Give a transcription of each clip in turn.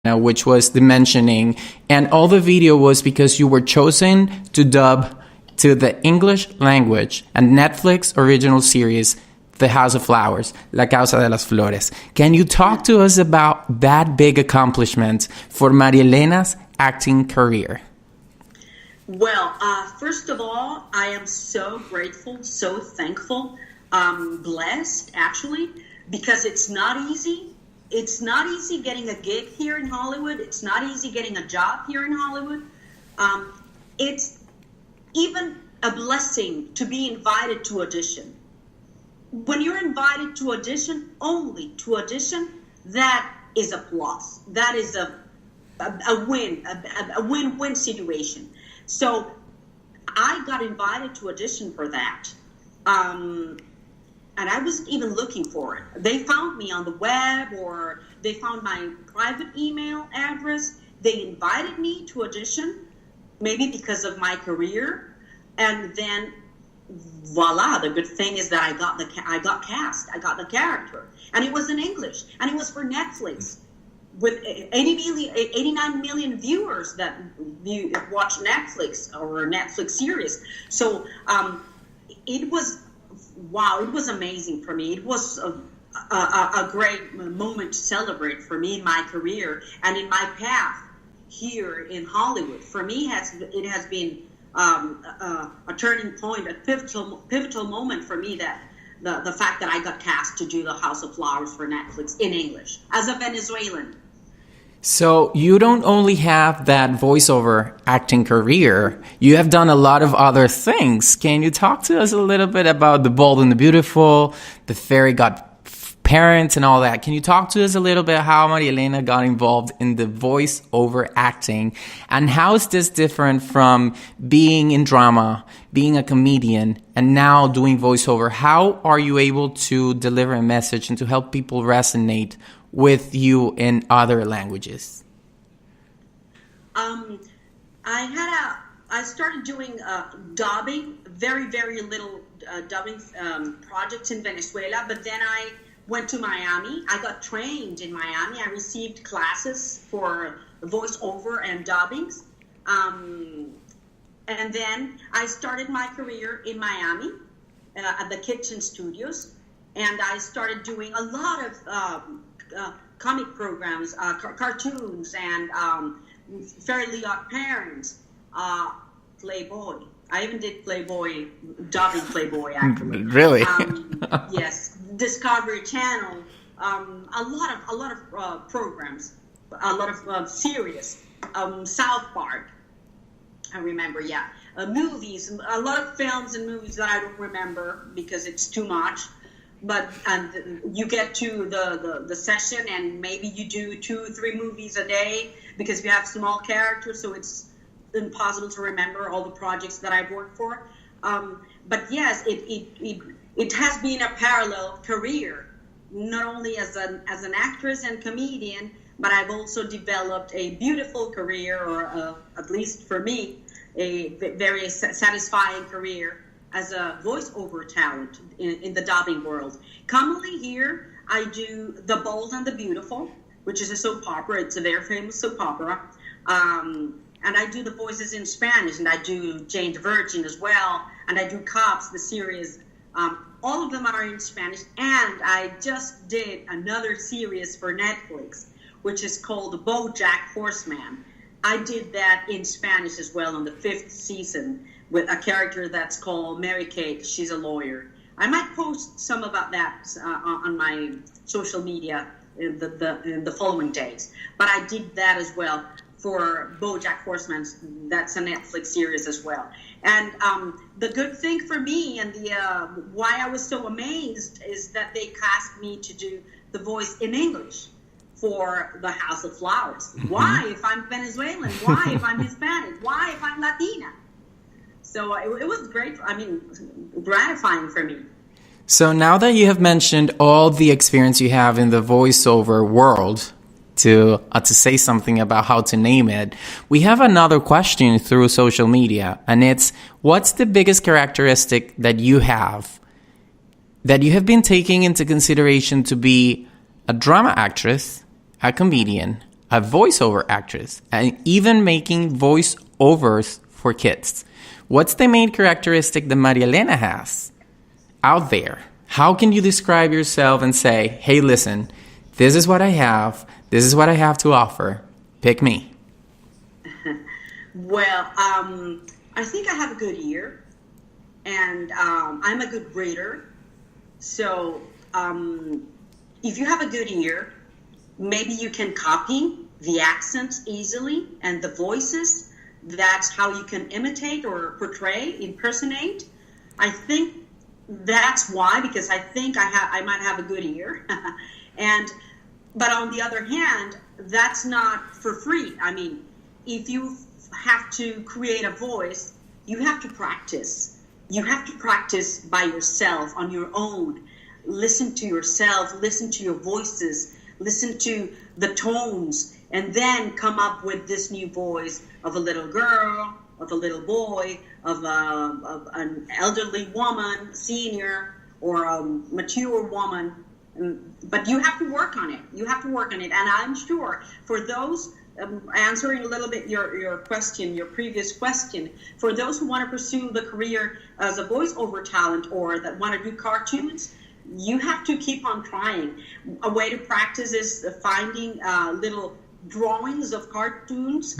which was the mentioning, and all the video was because you were chosen to dub to the English language a Netflix original series, The House of Flowers, La Casa de las Flores. Can you talk to us about that big accomplishment for Maria Elena's acting career? Well, first of all, I am so grateful, so thankful, blessed, actually, because it's not easy. It's not easy getting a gig here in Hollywood. It's not easy getting a job here in Hollywood. It's even a blessing to be invited to audition. When you're invited to audition, only to audition, that is a plus. That is a win, a win-win situation. So I got invited to audition for that. And I wasn't even looking for it. They found me on the web, or they found my private email address. They invited me to audition, maybe because of my career. And then, voila, the good thing is that I got cast. I got the character. And it was in English. And it was for Netflix. With 89 million viewers that watch Netflix or Netflix series. So it was... Wow, it was amazing for me. It was a great moment to celebrate for me in my career and in my path here in Hollywood. For me, it has been a turning point, a pivotal moment for me, that the fact that I got cast to do The House of Flowers for Netflix in English as a Venezuelan. So you don't only have that voiceover acting career, you have done a lot of other things. Can you talk to us a little bit about The Bold and the Beautiful, The Fairy Got Parents, and all that? Can you talk to us a little bit how Maria Elena got involved in the voiceover acting, and how is this different from being in drama, being a comedian, and now doing voiceover? How are you able to deliver a message and to help people resonate with you in other languages? I started doing dubbing, very little dubbing projects in Venezuela, but then I went to Miami. I got trained in Miami. I received classes for voiceover and dubbings. And then I started my career in Miami at the Kitchen Studios, and I started doing a lot of comic programs, cartoons, and Fairly Odd Parents, Playboy. I even did Playboy, dubbing Playboy, actually. Really? Yes, Discovery Channel. A lot of programs, a lot of series. South Park. I remember, yeah. Movies, a lot of films and movies that I don't remember because it's too much. But you get to the session, and maybe you do 2-3 movies a day because you have small characters, so it's impossible to remember all the projects that I've worked for. But yes, it has been a parallel career, not only as an actress and comedian, but I've also developed a beautiful career, or at least for me, a very satisfying career as a voiceover talent in the dubbing world. Commonly here, I do The Bold and the Beautiful, which is a soap opera. It's a very famous soap opera. And I do the voices in Spanish, and I do Jane the Virgin as well, and I do Cops, the series. All of them are in Spanish, and I just did another series for Netflix, which is called BoJack Horseman. I did that in Spanish as well on the 5th season, with a character that's called Mary Kate. She's a lawyer. I might post some about that on my social media in the following days. But I did that as well for BoJack Horseman. That's a Netflix series as well. And the good thing for me, and why I was so amazed, is that they cast me to do the voice in English for The House of Flowers. Mm-hmm. Why, if I'm Venezuelan? Why, if I'm Hispanic? Why, if I'm Latina? So it was great, gratifying for me. So now that you have mentioned all the experience you have in the voiceover world, to say something about how to name it, we have another question through social media, and it's, what's the biggest characteristic that you have been taking into consideration to be a drama actress, a comedian, a voiceover actress, and even making voiceovers for kids. What's the main characteristic that Maria Elena has out there? How can you describe yourself and say, hey, listen, this is what I have. This is what I have to offer. Pick me. Well, I think I have a good ear, and I'm a good reader. So if you have a good ear, maybe you can copy the accents easily and the voices. That's how you can imitate or portray, impersonate. I think that's why, because I think I might have a good ear. But on the other hand, that's not for free. I mean, if you have to create a voice, you have to practice. You have to practice by yourself, on your own. Listen to yourself, listen to your voices, listen to the tones, and then come up with this new voice of a little girl, of a little boy, of an elderly woman, senior, or a mature woman. But you have to work on it. You have to work on it. And I'm sure for those, answering a little bit your question, your previous question, for those who want to pursue the career as a voiceover talent or that want to do cartoons, you have to keep on trying. A way to practice is finding little drawings of cartoons,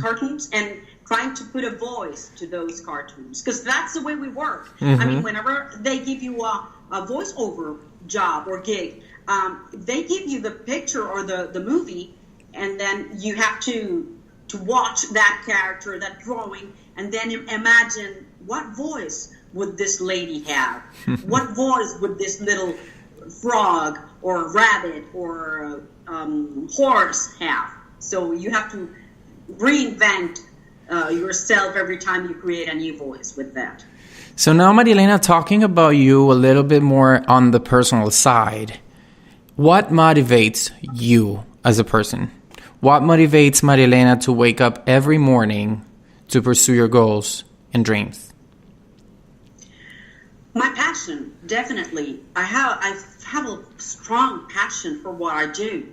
and trying to put a voice to those cartoons, because that's the way we work. I mean, whenever they give you a voiceover job or gig, they give you the picture or the movie, and then you have to watch that character, that drawing, and then imagine, what voice would this lady have? What voice would this little frog or rabbit or horse have? So you have to reinvent yourself every time you create a new voice with that. So now, Maria Elena, talking about you a little bit more on the personal side, what motivates you as a person? What motivates Maria Elena to wake up every morning to pursue your goals and dreams? My passion, definitely. I have a strong passion for what I do.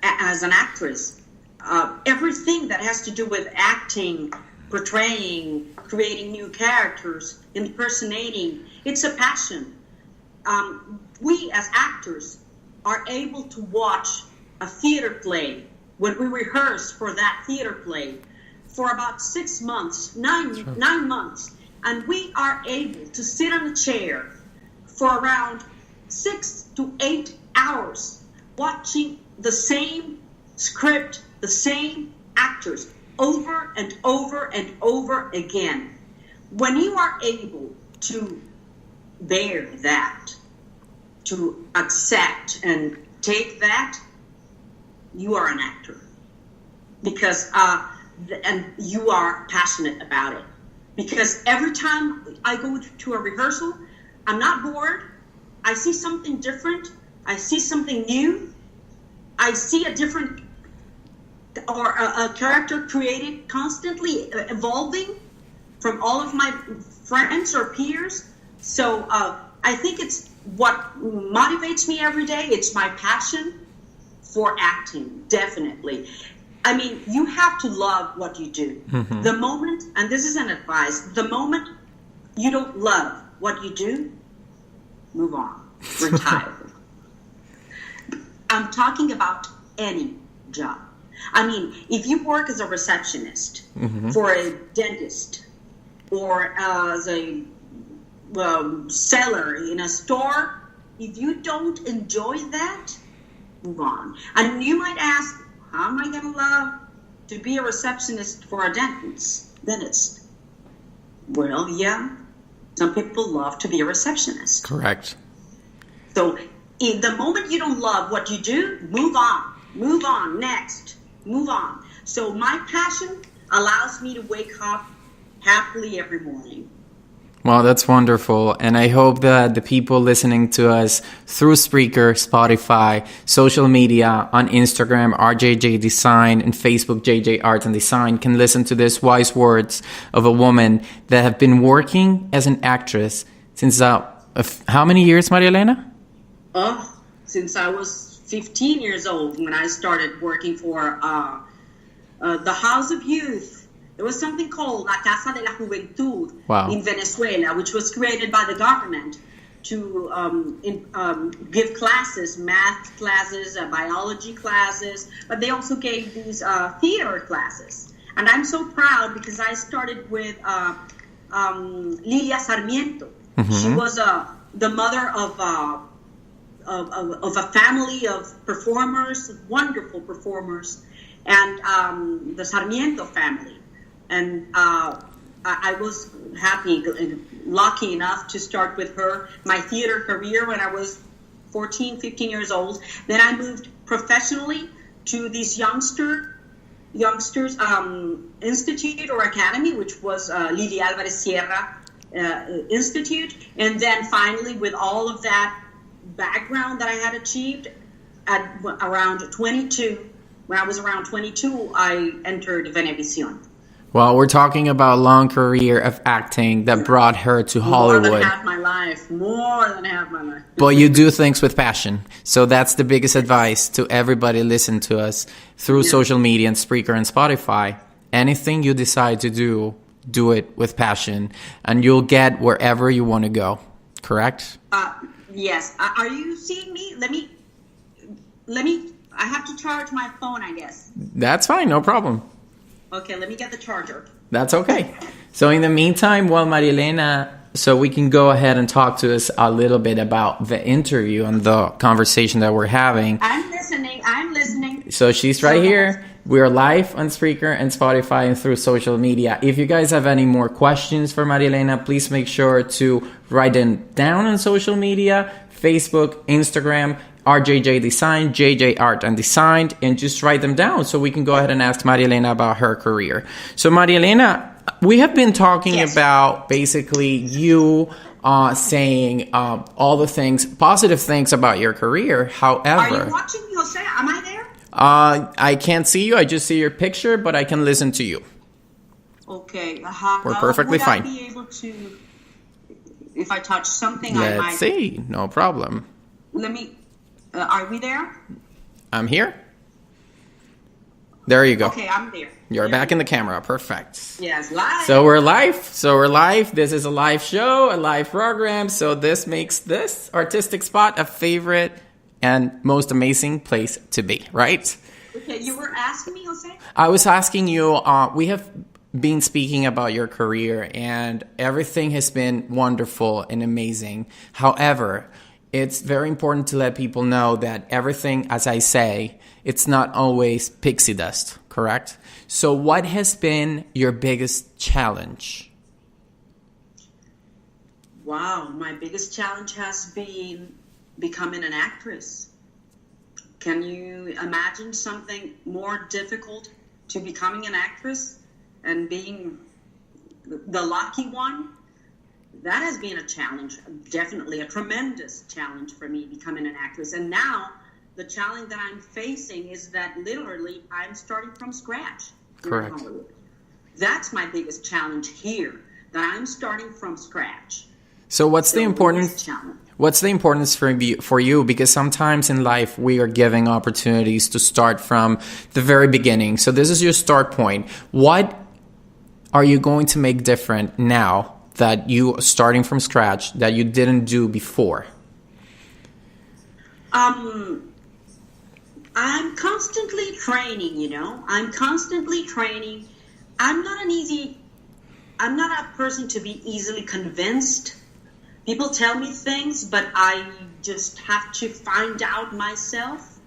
As an actress, everything that has to do with acting, portraying, creating new characters, impersonating, it's a passion. We as actors are able to watch a theater play when we rehearse for that theater play for about 6 months, nine months, and we are able to sit on a chair for around 6 to 8 hours watching the same script, the same actors over and over and over again. When you are able to bear that, to accept and take that, you are an actor, because and you are passionate about it. Because every time I go to a rehearsal, I'm not bored. I see something different. I see something new. I see a different or a character created, constantly evolving from all of my friends or peers. So I think it's what motivates me every day. It's my passion for acting, definitely. I mean, you have to love what you do. The moment, and this is an advice, the moment you don't love what you do, move on, retire. I'm talking about any job. I mean, if you work as a receptionist for a dentist or as a seller in a store, if you don't enjoy that, move on. And you might ask, how am I going to love to be a receptionist for a dentist? Well, yeah, some people love to be a receptionist. Correct. So in the moment you don't love what you do, move on, next, move on. So my passion allows me to wake up happily every morning. Well, that's wonderful. And I hope that the people listening to us through Spreaker, Spotify, social media, on Instagram, RJJ Design, and Facebook, JJ Art and Design, can listen to these wise words of a woman that have been working as an actress since how many years, Maria Elena? Since I was 15 years old when I started working for the House of Youth. There was something called La Casa de la Juventud in Venezuela, which was created by the government to give classes, math classes, biology classes, but they also gave these theater classes. And I'm so proud because I started with Lilia Sarmiento. Mm-hmm. She was the mother of a family of performers, wonderful performers, and the Sarmiento family. And I was happy and lucky enough to start with her, my theater career when I was 14, 15 years old. Then I moved professionally to this youngsters institute or academy, which was Lilia Alvarez Sierra Institute. And then finally, with all of that background that I had achieved at around 22, when I was around 22, I entered Venevisión. Well, we're talking about a long career of acting that brought her to Hollywood. More than half my life. But you do things with passion. So that's the biggest advice to everybody listen to us through social media and Spreaker and Spotify. Anything you decide to do, do it with passion. And you'll get wherever you want to go. Correct? Yes. Are you seeing me? Let me. I have to charge my phone, I guess. That's fine. No problem. Okay, let me get the charger. That's okay. So in the meantime, while Maria Elena, so we can go ahead and talk to us a little bit about the interview and the conversation that we're having. I'm listening. So she's right here. We are live on Spreaker and Spotify and through social media. If you guys have any more questions for Maria Elena, please make sure to write them down on social media, Facebook, Instagram, RJJ Design, JJ Art and Design, and just write them down so we can go ahead and ask Maria Elena about her career. So Maria Elena, we have been talking about basically you saying all the things, positive things about your career. However, are you watching me, Jose? Am I there? I can't see you. I just see your picture, but I can listen to you. Okay. We're perfectly fine. Would I be able to, if I touch something, Let's see. No problem. Let me... are we there? I'm here. There you go. Okay, I'm there. You're back in the camera. Perfect. Yes, live. So we're live. This is a live show, a live program. So this makes this artistic spot a favorite and most amazing place to be, right? Okay, you were asking me, Jose? I was asking you, we have been speaking about your career and everything has been wonderful and amazing. However, it's very important to let people know that everything, as I say, it's not always pixie dust, correct? So what has been your biggest challenge? Wow, my biggest challenge has been becoming an actress. Can you imagine something more difficult to becoming an actress and being the lucky one? That has been a challenge, definitely a tremendous challenge for me, becoming an actress. And now the challenge that I'm facing is that literally I'm starting from scratch. Correct. In Hollywood. That's my biggest challenge here, that I'm starting from scratch. So what's the importance? What's the importance for you? Because sometimes in life we are giving opportunities to start from the very beginning. So this is your start point. What are you going to make different now that you are starting from scratch that you didn't do before? I'm constantly training, I'm constantly training. I'm not a person to be easily convinced. People tell me things, but I just have to find out myself.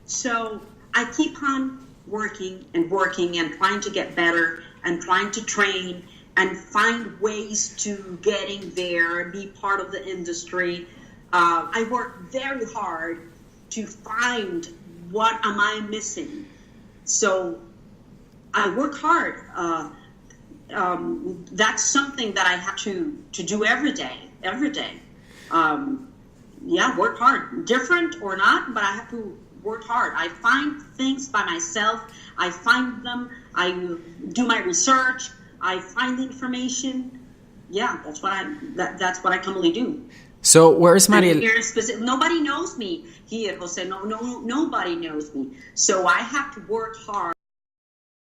So I keep on working and trying to get better and trying to train and find ways to getting there, be part of the industry. I work very hard to find what am I missing. So I work hard. That's something that I have to do every day. Work hard. Different or not, but I have to work hard. I find things by myself. I find them. I do my research. I find the information. Yeah, that's what I commonly do. So where's And Maria? here nobody knows me here, Jose. No, nobody knows me. So I have to work hard.